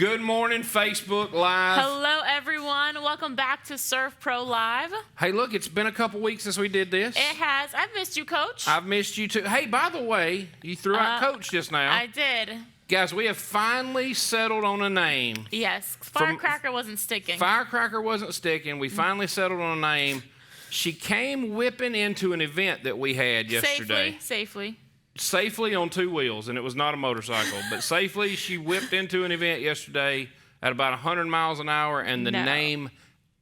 Good morning, Facebook Live. Hello, everyone. Welcome back to SERVPRO Live. Hey, look, it's been a couple weeks since we did this. It has. I've missed you, Coach. I've missed you too. Hey, by the way, you threw out Coach just now. I did. Guys, we have finally settled on a name. Yes. Firecracker wasn't sticking. Firecracker wasn't sticking. We finally settled on a name. She came whipping into an event that we had yesterday. Safely on two wheels, and it was not a motorcycle, but safely she whipped into an event yesterday at about 100 miles an hour, and the name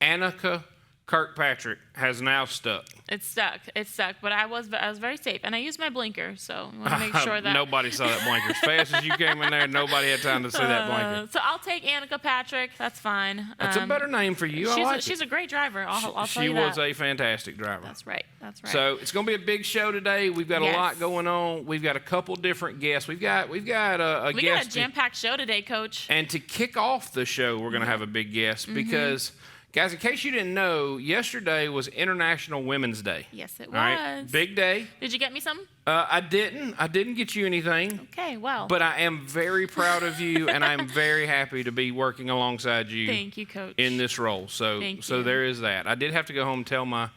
Annika Kirkpatrick has now stuck. It's stuck, but I was very safe, and I used my blinker, so I want to make sure that nobody saw that blinker. As fast as you came in there, nobody had time to see that blinker. So I'll take Annika Patrick. That's fine. That's a better name for you. She's a great driver. I'll tell you She that. was a fantastic driver. That's right. So it's going to be a big show today. We've got a lot going on. We've got a couple different guests. We've got a guest. We got a jam-packed show today, Coach. And to kick off the show, we're going to have a big guest because, guys, in case you didn't know, yesterday was International Women's Day. Yes, it was. Right? Big day. Did you get me some? I didn't get you anything. Okay, well. But I am very proud of you, and I'm very happy to be working alongside you. Thank you, Coach. In this role. So there is that. I did have to go home and tell my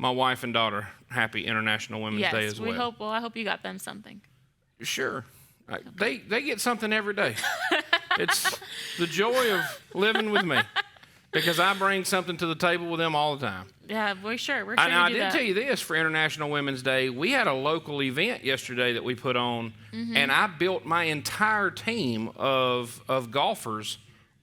wife and daughter happy International Women's Day as well. I hope you got them something. Sure. Okay. They get something every day. It's the joy of living with me. Because I bring something to the table with them all the time. Yeah, we're sure you do that. I did tell you this, for International Women's Day, we had a local event yesterday that we put on, and I built my entire team of golfers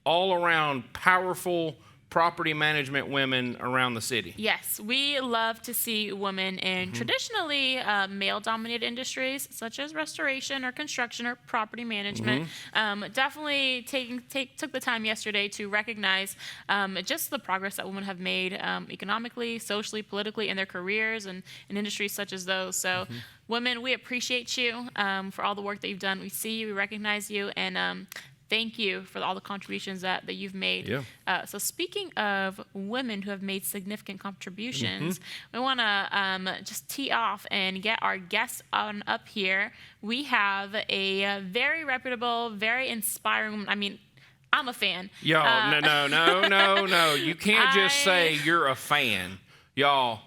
all around powerful property management women around the city. Yes, we love to see women in traditionally male-dominated industries such as restoration or construction or property management. Definitely took the time yesterday to recognize just the progress that women have made economically, socially, politically in their careers and in industries such as those. So women, we appreciate you for all the work that you've done. We see you, we recognize you, and thank you for all the contributions that you've made. Yeah. So speaking of women who have made significant contributions, we want to just tee off and get our guests on up here. We have a very reputable, very inspiring woman. I mean, I'm a fan. Y'all, no. You can't just say you're a fan. Y'all,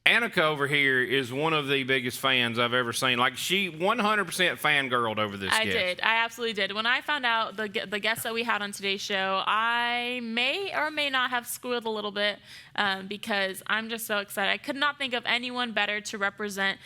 Annika over here is one of the biggest fans I've ever seen. Like, she 100% fangirled over this guest. I absolutely did. When I found out the guests that we had on today's show, I may or may not have squealed a little bit because I'm just so excited. I could not think of anyone better to represent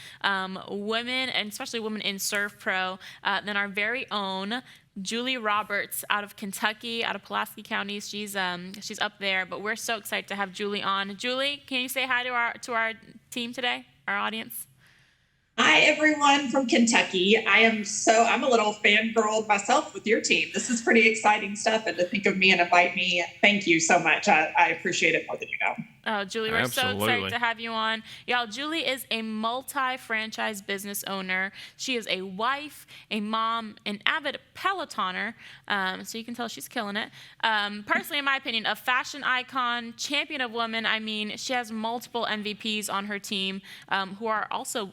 women, and especially women in SERVPRO, than our very own Julie Roberts out of Kentucky, out of Pulaski County. She's up there, but we're so excited to have Julie on. Julie, can you say hi to our team today, our audience? Hi, everyone from Kentucky. I'm a little fangirled myself with your team. This is pretty exciting stuff, and to think of me and invite me, thank you so much. I appreciate it more than you know. Oh, Julie, we're so excited to have you on. Y'all, Julie is a multi-franchise business owner. She is a wife, a mom, an avid Pelotoner, so you can tell she's killing it. Personally, in my opinion, a fashion icon, champion of women. I mean, she has multiple MVPs on her team who are also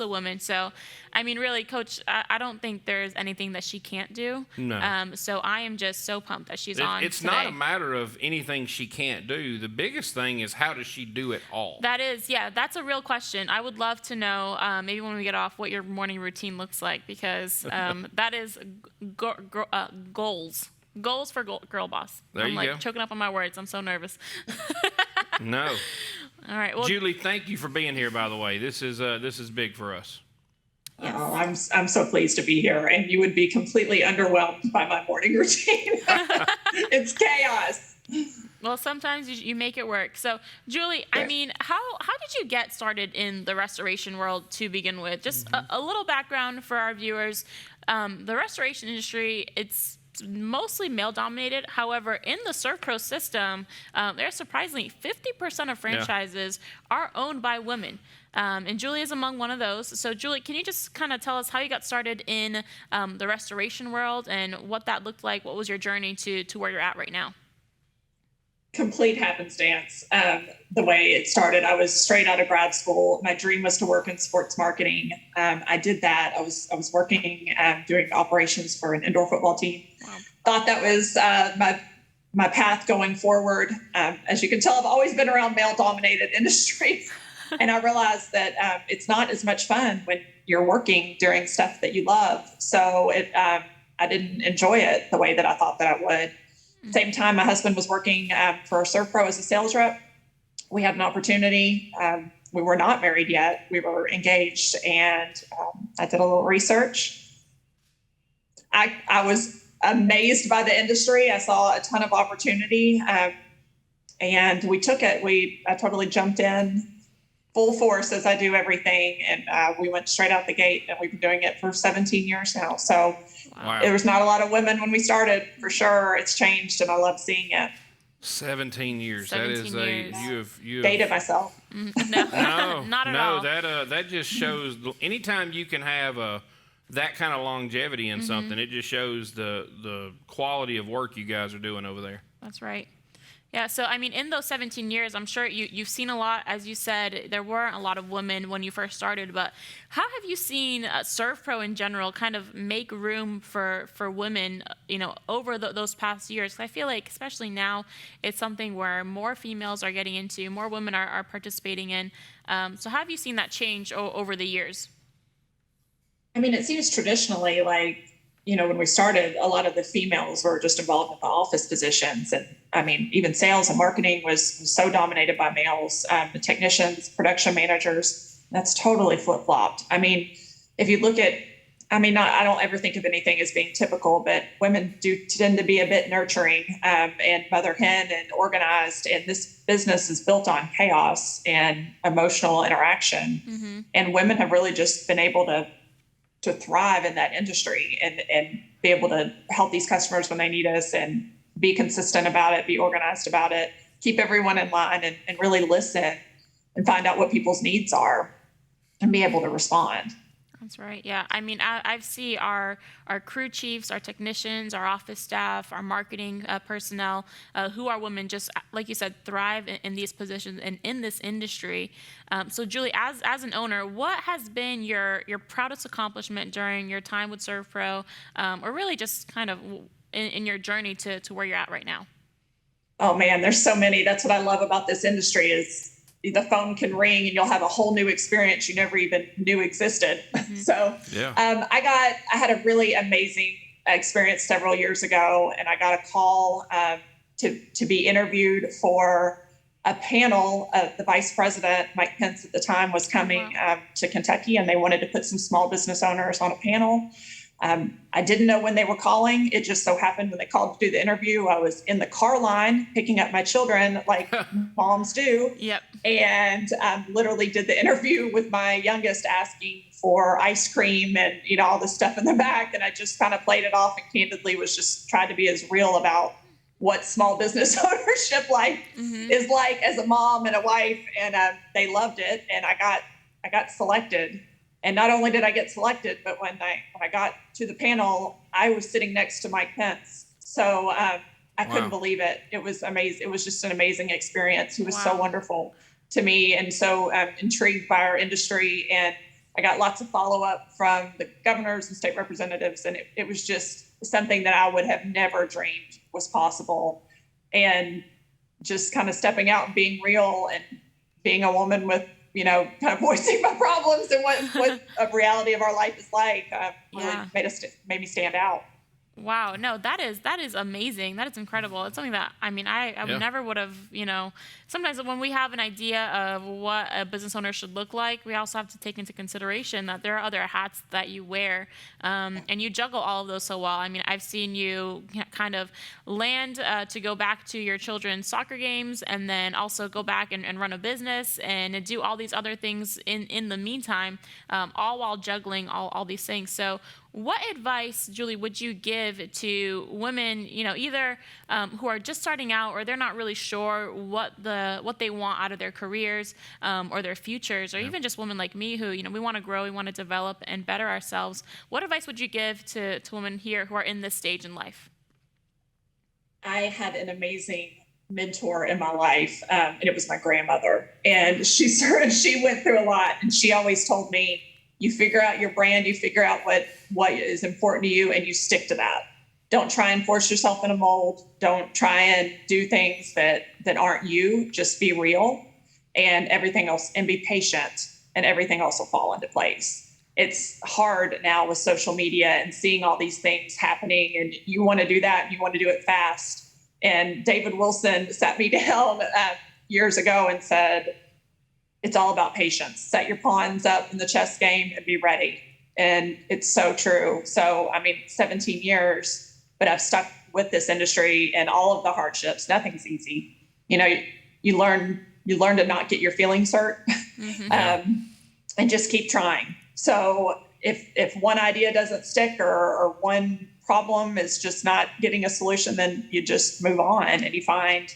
women. So, I mean, really, Coach, I don't think there's anything that she can't do. No. So I am just so pumped that she's on It's today. not a matter of anything she can't do. The biggest thing is, how does she do it all? That's a real question. I would love to know, maybe when we get off, what your morning routine looks like, because that is goals. Goals for girl boss. I'm like choking up on my words. I'm so nervous. No. All right. Well, Julie, thank you for being here, by the way. This is big for us. Yes. Oh, I'm so pleased to be here, and you would be completely underwhelmed by my morning routine. It's chaos. Well, sometimes you make it work. So, Julie, I mean, how did you get started in the restoration world to begin with? Just a little background for our viewers. The restoration industry, it's mostly male-dominated. However, in the SERVPRO system, there's surprisingly 50% of franchises are owned by women. And Julie is among one of those. So, Julie, can you just kind of tell us how you got started in the restoration world and what that looked like? What was your journey to where you're at right now? complete happenstance. The way it started, I was straight out of grad school. My dream was to work in sports marketing. I did that. I was working doing operations for an indoor football team. Wow. Thought that was my path going forward. As you can tell, I've always been around male-dominated industries, and I realized that it's not as much fun when you're working doing stuff that you love. So I didn't enjoy it the way that I thought that I would. Same time, my husband was working for SERVPRO as a sales rep. We had an opportunity. We were not married yet. We were engaged, and I did a little research. I was amazed by the industry. I saw a ton of opportunity, and we took it. I totally jumped in full force as I do everything, and we went straight out the gate, and we've been doing it for 17 years now. So wow. There was not a lot of women when we started, for sure. It's changed, and I love seeing it. 17 years. 17 that is years. You have dated myself. No, not at all. No, that just shows. Anytime you can have that kind of longevity in something, it just shows the quality of work you guys are doing over there. That's right. Yeah, so I mean, in those 17 years, I'm sure you've seen a lot. As you said, there weren't a lot of women when you first started, but how have you seen SERVPRO in general kind of make room for women, over those past years? 'Cause I feel like, especially now, it's something where more females are getting into, more women are participating in. So how have you seen that change over the years? I mean, it seems traditionally like, when we started, a lot of the females were just involved in the office positions. And I mean, even sales and marketing was so dominated by males. The technicians, production managers, that's totally flip-flopped. I mean, if you look at, I don't ever think of anything as being typical, but women do tend to be a bit nurturing and mother hen and organized. And this business is built on chaos and emotional interaction. Mm-hmm. And women have really just been able to thrive in that industry and be able to help these customers when they need us and be consistent about it, be organized about it, keep everyone in line and really listen and find out what people's needs are and be able to respond. That's right. Yeah. I mean, I see our crew chiefs, our technicians, our office staff, our marketing personnel, who are women, just like you said, thrive in these positions and in this industry. So, Julie, as an owner, what has been your proudest accomplishment during your time with SERVPRO, or really just kind of in your journey to where you're at right now? Oh man, there's so many. That's what I love about this industry is the phone can ring and you'll have a whole new experience you never even knew existed. Mm-hmm. So yeah. I had a really amazing experience several years ago, and I got a call to be interviewed for a panel. The vice president, Mike Pence at the time, was coming to Kentucky, and they wanted to put some small business owners on a panel. I didn't know when they were calling. It just so happened when they called to do the interview, I was in the car line picking up my children like moms do. Yep. And literally did the interview with my youngest asking for ice cream and, all this stuff in the back. And I just kind of played it off and candidly was just trying to be as real about what small business ownership is like as a mom and a wife. And they loved it. And I got selected. And not only did I get selected, but when I got to the panel, I was sitting next to Mike Pence. So I couldn't believe it. It was amazing. It was just an amazing experience. He was so wonderful to me and so intrigued by our industry. And I got lots of follow-up from the governors and state representatives. And it was just something that I would have never dreamed was possible. And just kind of stepping out and being real and being a woman with, kind of voicing my problems and what a reality of our life is like, really made me stand out. Wow. No, that is amazing. That is incredible. It's something that, I never would have, sometimes when we have an idea of what a business owner should look like, we also have to take into consideration that there are other hats that you wear, and you juggle all of those so well. I've seen you kind of land to go back to your children's soccer games and then also go back and run a business and do all these other things in the meantime, all while juggling all these things. So what advice, Julie, would you give to women, either who are just starting out or they're not really sure what they want out of their careers or their futures, or even just women like me who, we want to grow, we want to develop and better ourselves? What advice would you give to women here who are in this stage in life? I had an amazing mentor in my life, and it was my grandmother. And she went through a lot, and she always told me, you figure out your brand, you figure out what is important to you, and you stick to that. Don't try and force yourself in a mold. Don't try and do things that aren't you. Just be real, and everything else, and be patient, and everything else will fall into place. It's hard now with social media and seeing all these things happening, and you want to do that, and you want to do it fast. And David Wilson sat me down years ago and said, it's all about patience. Set your pawns up in the chess game and be ready. And it's so true. So, 17 years, but I've stuck with this industry and all of the hardships. Nothing's easy. You learn to not get your feelings hurt, and just keep trying. So if one idea doesn't stick or one problem is just not getting a solution, then you just move on, and you find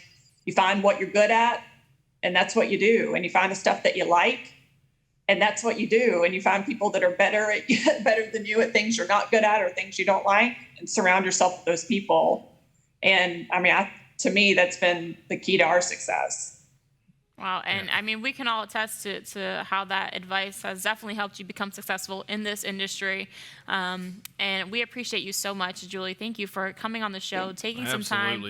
what you're good at, and that's what you do. And you find the stuff that you like, and that's what you do. And you find people that are better than you at things you're not good at or things you don't like, and surround yourself with those people. And to me, that's been the key to our success. Wow. And we can all attest to how that advice has definitely helped you become successful in this industry. And we appreciate you so much, Julie. Thank you for coming on the show, taking some time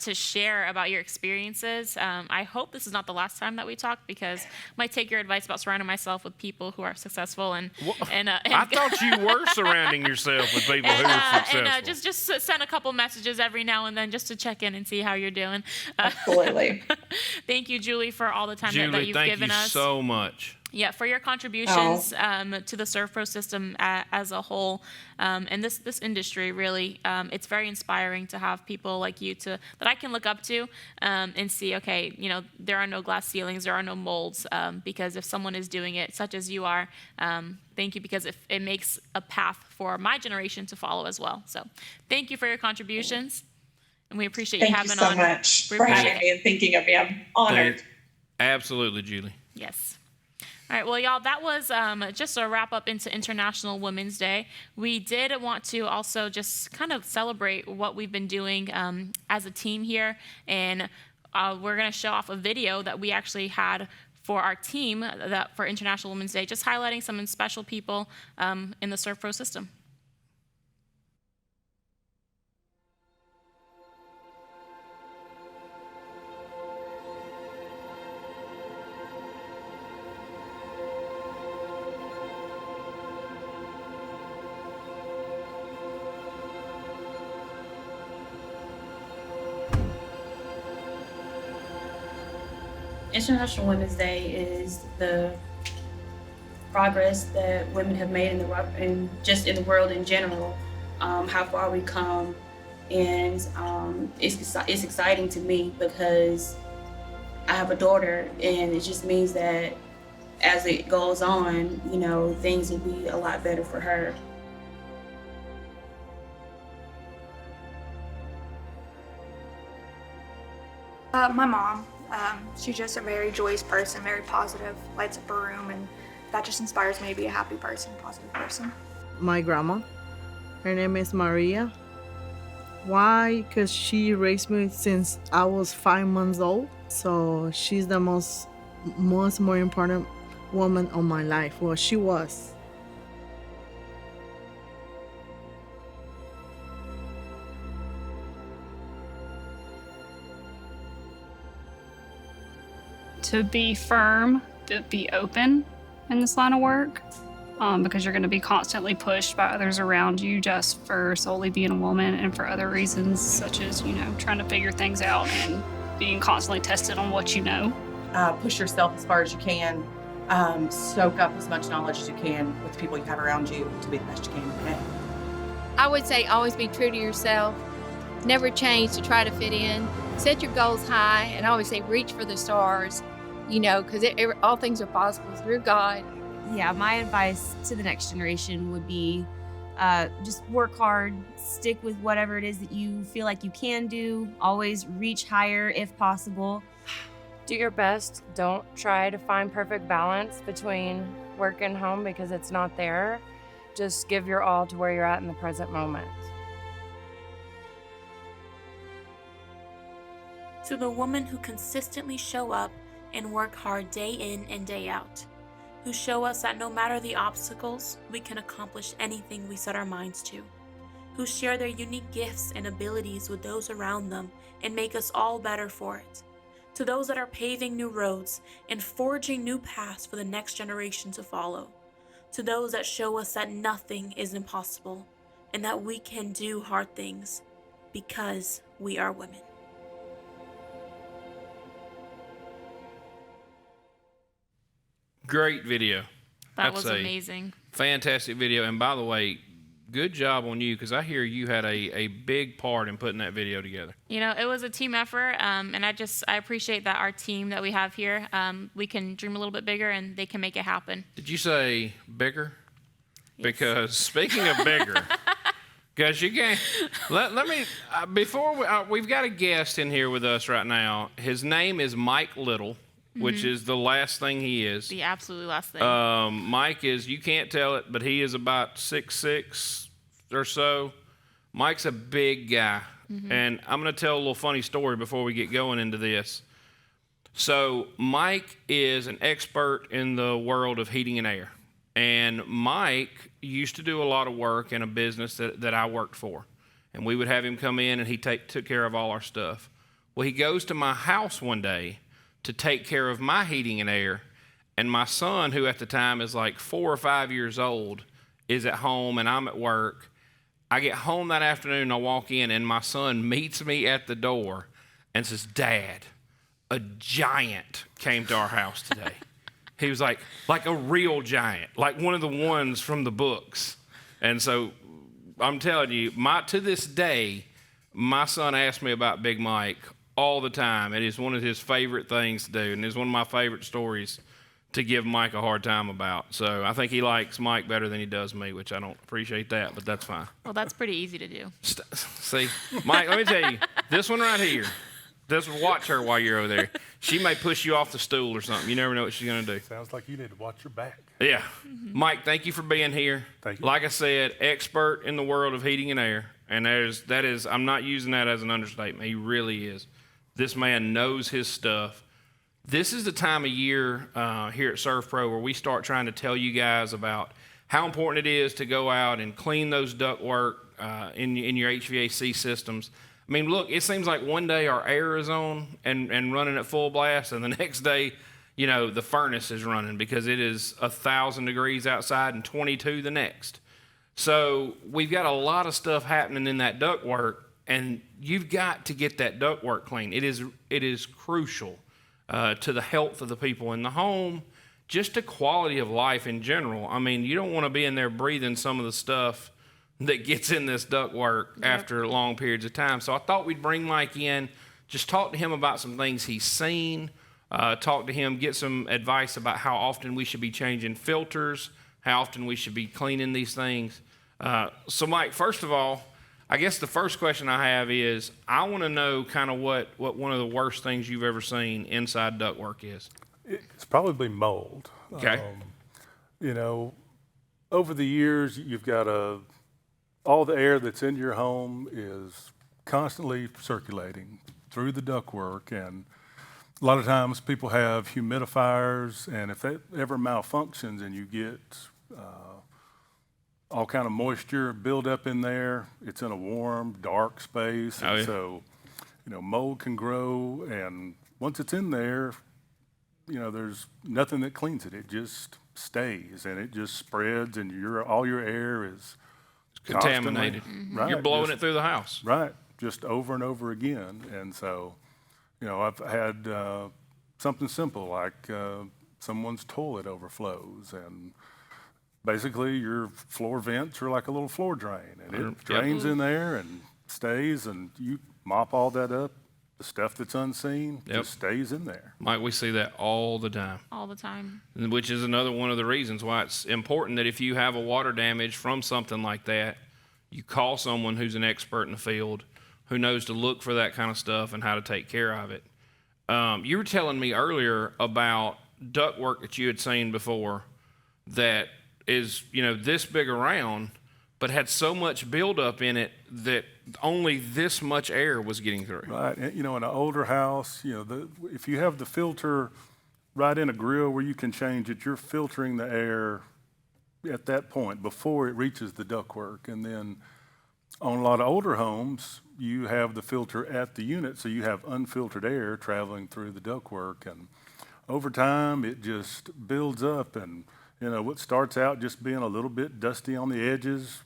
to share about your experiences. I hope this is not the last time that we talk, because I might take your advice about surrounding myself with people who are successful. And I thought you were surrounding yourself with people who are successful. And just send a couple messages every now and then just to check in and see how you're doing. Absolutely. Thank you, Julie, for all the time that you've given us. Julie, thank you so much. Yeah, for your contributions to the SERVPRO system as a whole, and this industry, really. It's very inspiring to have people like you that I can look up to and see, okay, there are no glass ceilings, there are no molds, because if someone is doing it, such as you are, thank you, because it makes a path for my generation to follow as well. So thank you for your contributions, and we appreciate you having on. Thank you so much for having me and thinking of me. I'm honored. Absolutely, Julie. Yes. All right, well, y'all, that was just a wrap up into International Women's Day. We did want to also just kind of celebrate what we've been doing as a team here, and we're going to show off a video that we actually had for our team for International Women's Day, just highlighting some special people in the SERVPRO system. International Women's Day is the progress that women have made in the world in general, how far we come, and it's exciting to me because I have a daughter, and it just means that as it goes on, things will be a lot better for her. My mom. She's just a very joyous person, very positive, lights up her room, and that just inspires me to be a happy person, positive person. My grandma, her name is Maria. Why? Because she raised me since I was 5 months old. So she's the most more important woman of my life. Well, she was. To be firm, to be open in this line of work, because you're going to be constantly pushed by others around you just for solely being a woman, and for other reasons such as, trying to figure things out and being constantly tested on what you know. Push yourself as far as you can. Soak up as much knowledge as you can with the people you have around you to be the best you can today. I would say always be true to yourself. Never change to try to fit in. Set your goals high, and I always say reach for the stars. Because all things are possible through God. Yeah, my advice to the next generation would be just work hard, stick with whatever it is that you feel like you can do, always reach higher if possible. Do your best. Don't try to find perfect balance between work and home, because it's not there. Just give your all to where you're at in the present moment. to the women who consistently show up and work hard day in and day out, who show us that no matter the obstacles, we can accomplish anything we set our minds to, who share their unique gifts and abilities with those around them and make us all better for it, to those that are paving new roads and forging new paths for the next generation to follow, to those that show us that nothing is impossible and that we can do hard things because we are women. Great video. That was amazing. Fantastic video. And by the way, good job on you, because I hear you had a big part in putting that video together. You know, it was a team effort, and I appreciate that our team that we have here, we can dream a little bit bigger and they can make it happen. Did you say bigger? Yes. Because speaking of bigger, because you can't, let me, before we've got a guest in here with us right now. His name is Mike Little, which is the last thing he is. The absolutely last thing. Mike is, you can't tell it, but he is about 6'6" or so. Mike's a big guy. And I'm going to tell a little funny story before we get going into this. So Mike is an expert in the world of heating and air. And Mike used to do a lot of work in a business that I worked for. And we would have him come in and he took care of all our stuff. Well, he goes to my house one day to take care of my heating and air. And my son, who at the time is like 4 or 5 years old, is at home and I'm at work. I get home that afternoon, I walk in and my son meets me at the door and says, "Dad, a giant came to our house today." He was like a real giant, like one of the ones from the books. And so I'm telling you, to this day, my son asks me about Big Mike all the time. It is one of his favorite things to do, and it's one of my favorite stories to give Mike a hard time about. So I think he likes Mike better than he does me, which I don't appreciate that, but that's fine. Well, that's pretty easy to do. See, Mike, let me tell you, this one right here, watch her while you're over there. She may push you off the stool or something. You never know what she's going to do. Sounds like you need to watch your back. Yeah. Mike, thank you for being here. Thank you. Like I said, expert in the world of heating and air. And that is, I'm not using that as an understatement. He really is. This man knows his stuff. This is the time of year here at SERVPRO where we start trying to tell you guys about how important it is to go out and clean those ductwork in your HVAC systems. I mean, look, it seems like one day our air is on and running at full blast, and the next day, you know, the furnace is running because it is 1,000 degrees outside and 22 the next. So we've got a lot of stuff happening in that ductwork, and you've got to get that ductwork clean. It is crucial to the health of the people in the home, just to quality of life in general. I mean, you don't want to be in there breathing some of the stuff that gets in this ductwork after long periods of time. So I thought we'd bring Mike in, just talk to him about some things he's seen, talk to him, get some advice about how often we should be changing filters, how often we should be cleaning these things. So Mike, first of all, I guess the first question I have is, I want to know kind of what one of the worst things you've ever seen inside ductwork is. It's probably mold. Okay. You know, over the years, you've got all the air that's in your home is constantly circulating through the ductwork, and a lot of times people have humidifiers, and if that ever malfunctions and you get all kind of moisture build up in there, it's in a warm, dark space, and so, you know, mold can grow, and once it's in there, you know, there's nothing that cleans it. It just stays, and it just spreads, and all your air is contaminated. Right, you're blowing it through the house. Right, just over and over again. And so, you know, I've had something simple like someone's toilet overflows, and basically your floor vents are like a little floor drain, and it drains in there and stays, and you mop all that up. The stuff that's unseen just stays in there. Mike, we see that all the time. All the time. Which is another one of the reasons why it's important that if you have a water damage from something like that, you call someone who's an expert in the field, who knows to look for that kind of stuff and how to take care of it. You were telling me earlier about ductwork that you had seen before that is, you know, this big around, but had so much buildup in it that only this much air was getting through. Right. And, in an older house, if you have the filter right in a grill where you can change it, you're filtering the air at that point before it reaches the ductwork. And then on a lot of older homes, you have the filter at the unit, so you have unfiltered air traveling through the ductwork. And over time, it just builds up. And, what starts out just being a little bit dusty on the edges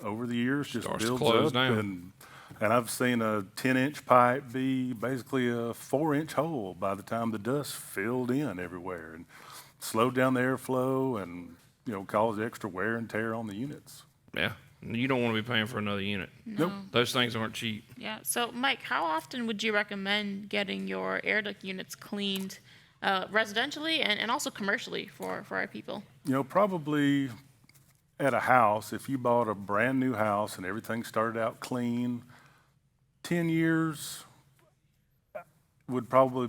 over the years just starts to builds close up. down. And I've seen a 10-inch pipe be basically a 4-inch hole by the time the dust filled in everywhere and slowed down the airflow and, caused extra wear and tear on the units. Yeah. You don't want to be paying for another unit. No. Nope. Those things aren't cheap. Yeah. So, Mike, how often would you recommend getting your air duct units cleaned residentially and also commercially for our people? Probably at a house, if you bought a brand new house and everything started out clean, 10 years would probably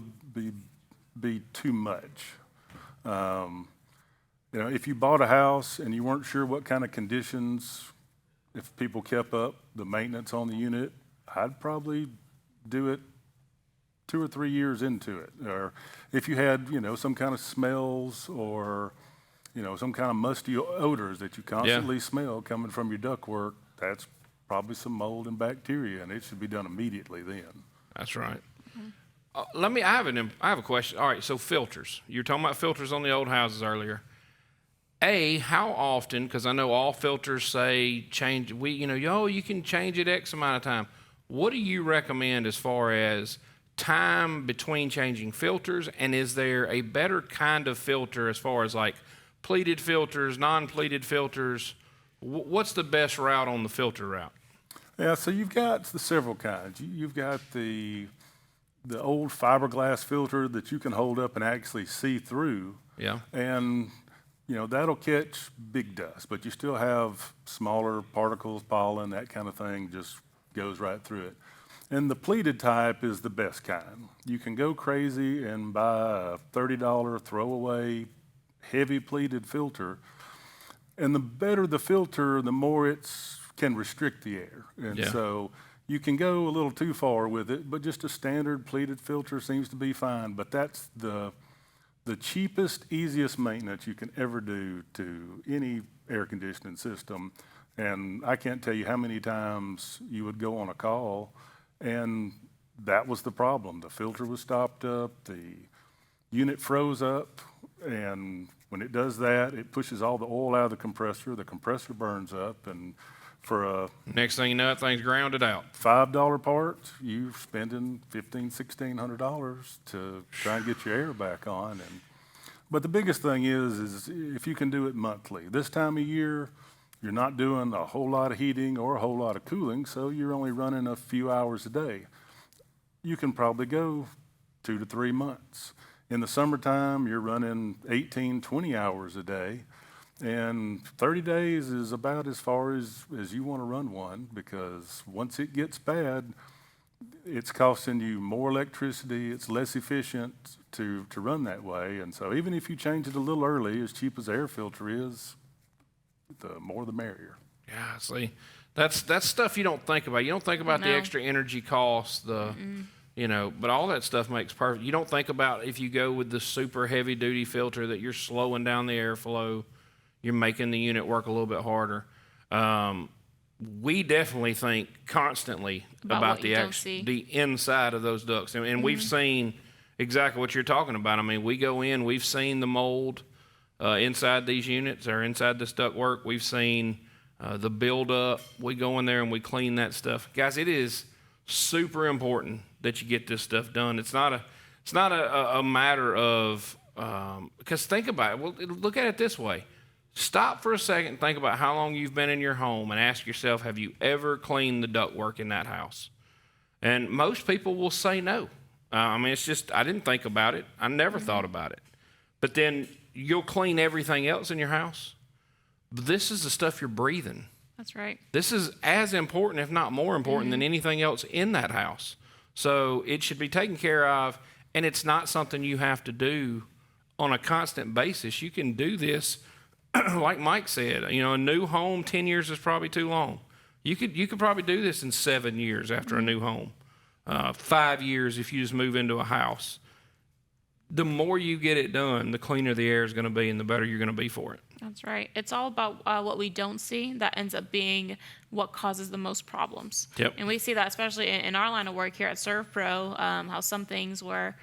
be too much. If you bought a house and you weren't sure what kind of conditions, if people kept up the maintenance on the unit, I'd probably do it 2 or 3 years into it. Or if you had, some kind of smells or, some kind of musty odors that you constantly smell coming from your ductwork, that's probably some mold and bacteria, and it should be done immediately then. That's right. I have a question. All right, so filters. You were talking about filters on the old houses earlier. How often, because I know all filters say change, you can change it X amount of time. What do you recommend as far as time between changing filters, and is there a better kind of filter as far as like pleated filters, non-pleated filters? What's the best route on the filter route? Yeah, so you've got the several kinds. You've got the old fiberglass filter that you can hold up and actually see through. Yeah. And, that'll catch big dust, but you still have smaller particles, pollen, that kind of thing just goes right through it. And the pleated type is the best kind. You can go crazy and buy a $30 throwaway heavy pleated filter. And the better the filter, the more it can restrict the air. And so you can go a little too far with it, but just a standard pleated filter seems to be fine. But that's the cheapest, easiest maintenance you can ever do to any air conditioning system. And I can't tell you how many times you would go on a call and that was the problem. The filter was stopped up, the unit froze up, and when it does that, it pushes all the oil out of the compressor burns up, and for a next thing you know, that thing's grounded out. $5 part, you're spending $1,600 to try and get your air back on. But the biggest thing is if you can do it monthly. This time of year, you're not doing a whole lot of heating or a whole lot of cooling, so you're only running a few hours a day. You can probably go 2 to 3 months. In the summertime, you're running 18, 20 hours a day. And 30 days is about as far as you want to run one, because once it gets bad, it's costing you more electricity. It's less efficient to run that way. And so even if you change it a little early, as cheap as air filter is, the more the merrier. Yeah, see, that's stuff you don't think about. You don't think about the extra energy costs, but all that stuff makes perfect. You don't think about if you go with the super heavy duty filter that you're slowing down the airflow, you're making the unit work a little bit harder. We definitely think constantly about the inside of those ducts. And we've seen exactly what you're talking about. I mean, we go in, we've seen the mold inside these units or inside this ductwork. We've seen the buildup. We go in there and we clean that stuff. Guys, it is super important that you get this stuff done. It's not a matter of, because think about it. Well, look at it this way. Stop for a second and think about how long you've been in your home and ask yourself, have you ever cleaned the ductwork in that house? And most people will say no. It's just, I didn't think about it. I never thought about it. But then you'll clean everything else in your house. This is the stuff you're breathing. That's right. This is as important, if not more important, than anything else in that house. So it should be taken care of, and it's not something you have to do on a constant basis. You can do this like Mike said, a new home, 10 years is probably too long. You could probably do this in 7 years after a new home. 5 years if you just move into a house. The more you get it done, the cleaner the air is going to be and the better you're going to be for it. That's right. It's all about what we don't see that ends up being what causes the most problems. Yep. And we see that especially in our line of work here at SERVPRO, how some things where,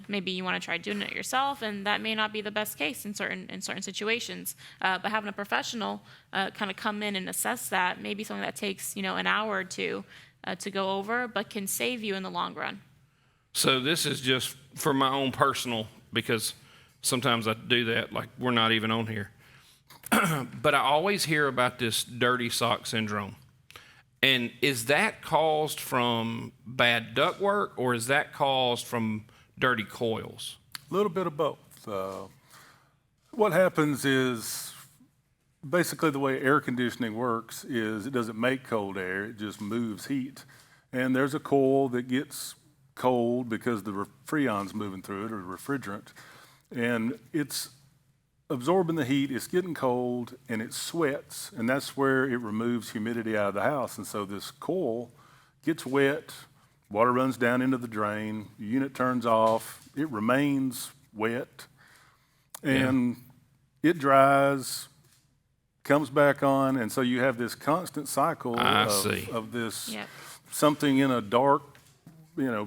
maybe you want to try doing it yourself, and that may not be the best case in certain situations. But having a professional kind of come in and assess that, maybe something that takes, an hour or two to go over, but can save you in the long run. So this is just for my own personal, because sometimes I do that, like we're not even on here. But I always hear about this dirty sock syndrome. And is that caused from bad ductwork, or is that caused from dirty coils? A little bit of both. What happens is, basically the way air conditioning works is it doesn't make cold air, it just moves heat. And there's a coil that gets cold because the freon's moving through it, or refrigerant, and it's absorbing the heat, it's getting cold, and it sweats, and that's where it removes humidity out of the house. And so this coil gets wet, water runs down into the drain, the unit turns off, it remains wet, and it dries, comes back on, and so you have this constant cycle of this something in a dark,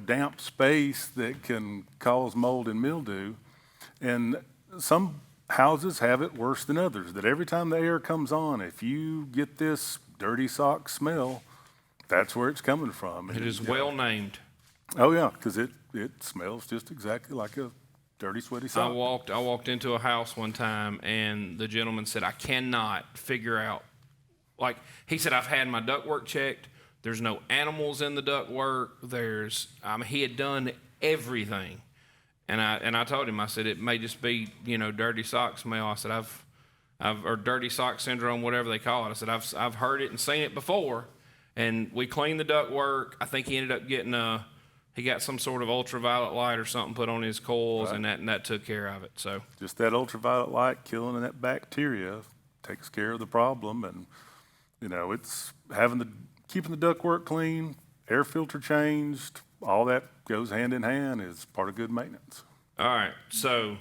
damp space that can cause mold and mildew. And some houses have it worse than others, that every time the air comes on, if you get this dirty sock smell, that's where it's coming from. It is well named. Oh yeah, because it smells just exactly like a dirty, sweaty sock. I walked into a house one time, and the gentleman said, I cannot figure out, he said, I've had my ductwork checked. There's no animals in the ductwork. He had done everything. And I told him, I said, it may just be, dirty sock smell. I said, or dirty sock syndrome, whatever they call it. I said, I've heard it and seen it before. And we cleaned the ductwork. I think he ended up getting he got some sort of ultraviolet light or something put on his coils, right. and that took care of it. So just that ultraviolet light killing that bacteria takes care of the problem. And, it's keeping the ductwork clean, air filter changed, all that goes hand in hand, is part of good maintenance. All right. So,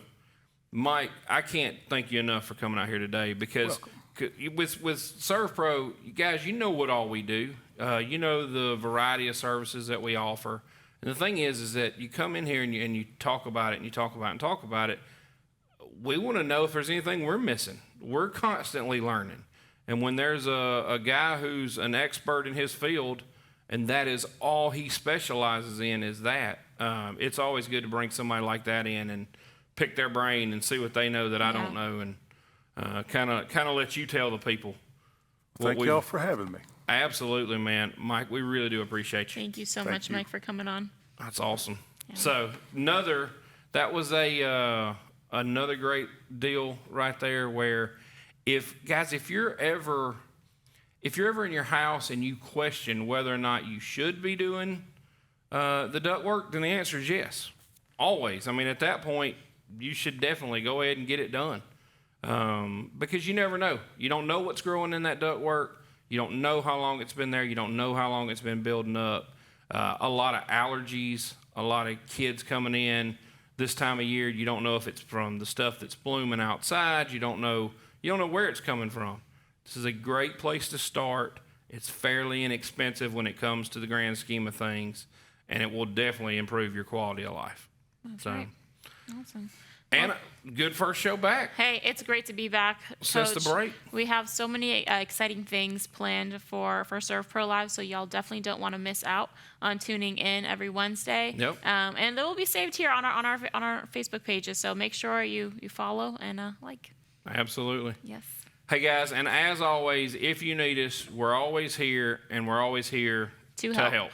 Mike, I can't thank you enough for coming out here today, because with SERVPRO, you guys, what all we do. The variety of services that we offer. And the thing is that you come in here and you talk about it and you talk about it and talk about it. We want to know if there's anything we're missing. We're constantly learning. And when there's a guy who's an expert in his field, and that is all he specializes in, is that, it's always good to bring somebody like that in and pick their brain and see what they know that I don't know, and kind of let you tell the people. Thank y'all for having me. Absolutely, man. Mike, we really do appreciate you. Thank you so much, Mike, for coming on. That's awesome. Yeah. So that was another great deal right there, where if you're ever in your house and you question whether or not you should be doing the ductwork, then the answer is yes. Always. At that point, you should definitely go ahead and get it done, because you never know. You don't know what's growing in that ductwork. You don't know how long it's been there. You don't know how long it's been building up. A lot of allergies, a lot of kids coming in this time of year. You don't know if it's from the stuff that's blooming outside. You don't know where it's coming from. This is a great place to start. It's fairly inexpensive when it comes to the grand scheme of things, and it will definitely improve your quality of life. That's right. Awesome. And good first show back. Hey, it's great to be back, Since Coach. the break. We have so many exciting things planned for SERVPRO Live, so y'all definitely don't want to miss out on tuning in every Wednesday. Yep. And they will be saved here on our Facebook pages, so make sure you follow and like. Absolutely. Yes. Hey guys, and as always, if you need us, we're always here, and we're always here to help.